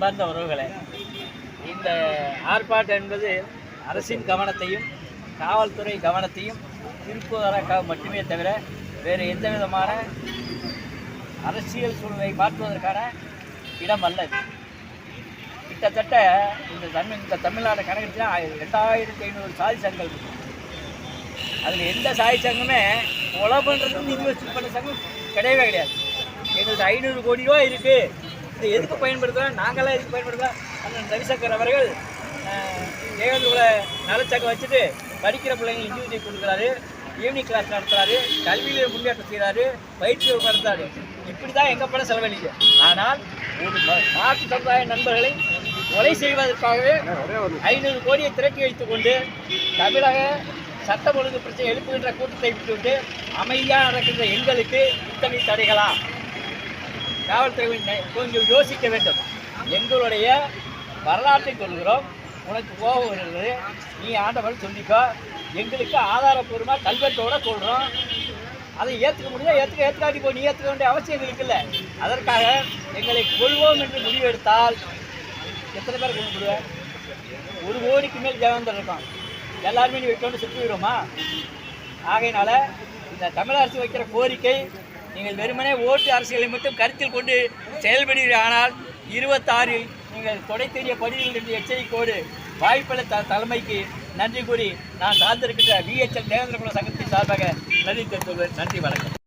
அன்பார்ந்த உறவுகளே, இந்த ஆர்ப்பாட்டம் என்பது அரசின் கவனத்தையும் காவல்துறை கவனத்தையும் திருப்புவதற்காக மட்டுமே தவிர வேறு எந்த விதமான அரசியல் சூழ்நிலை மாற்றுவதற்கான இடம் அல்ல. கிட்டத்தட்ட இந்த தமிழ்நாடு கணக்கில் 2500 சாதி சங்கங்கள் இருக்கு. அதில் எந்த சாதி சங்கமே கொலை பண்ணுறதுக்கு இன்வெஸ்ட் பண்ண சங்கம் கிடையவே கிடையாது. எங்களுக்கு 500 கோடி ரூபா இருக்குது, இது எதுக்கு பயன்படுத்துகிறோம், நாங்களாம் எதுக்கு பயன்படுத்துகிறோம். அண்ணன் ரவிசங்கர் அவர்கள் தேவேந்திர நலச்சங்கம் வச்சுட்டு படிக்கிற பிள்ளைங்க இன்ஜினியரிங் கொடுக்குறாரு, ஈவினிங் கிளாஸ் நடத்துகிறாரு, கல்வியில் முன்னேற்றம் செய்கிறாரு, பயிற்சி நடத்துறாரு. இப்படி தான் எங்கள் பணம் செலவழிக்கு. ஆனால் ஒரு மாற்று சமுதாய நண்பர்களை கொலை செய்வதற்காகவே 500 கோடியை திரட்டி வைத்துக் கொண்டு தமிழக சட்டம் ஒழுங்கு பிரச்சனை எழுப்புகின்ற கூட்டத்தை விட்டுவிட்டு அமைதியாக நடக்கின்ற எங்களுக்கு இத்தனை தடைகளா? காவல்துறை கொஞ்சம் யோசிக்க வேண்டும். எங்களுடைய வரலாற்றை சொல்கிறோம், உனக்கு கோபம் வருகிறது, நீ ஆண்டவன் சொல்லிக்கோ. எங்களுக்கு ஆதாரப்பூர்வமாக கல்வெட்டோட சொல்கிறோம். அதை ஏற்றுக்க முடியாது, ஏற்றுக்காட்டி போய் நீ ஏற்றுக்க வேண்டிய அவசியம் எங்களுக்கு இல்லை. அதற்காக எங்களை கொள்வோம் என்று முடிவெடுத்தால் எத்தனை பேர் கொண்டு விடுவேன்? 1 கோடிக்கு மேல் தேவேந்தர் இருக்கான். எல்லாருமே நீ வைக்கொண்டு சுற்றி விடுவோமா? ஆகையினால இந்த தமிழ் அரசு வைக்கிற கோரிக்கை, நீங்கள் வெறுமனே ஓட்டு அரசியலை மட்டும் கருத்தில் கொண்டு செயல்படுவீர்கள். ஆனால் 26இல் நீங்கள் தொடை தெரிய பணிகள் என்று எச்சரிக்கையோடு வாய்ப்பளித்த தலைமைக்கு நன்றி கூறி நான் சார்ந்திருக்கின்ற VHL தேவேந்திர குல சங்கத்தின் சார்பாக நன்றி தெரிவித்துள்ளேன். நன்றி, வணக்கம்.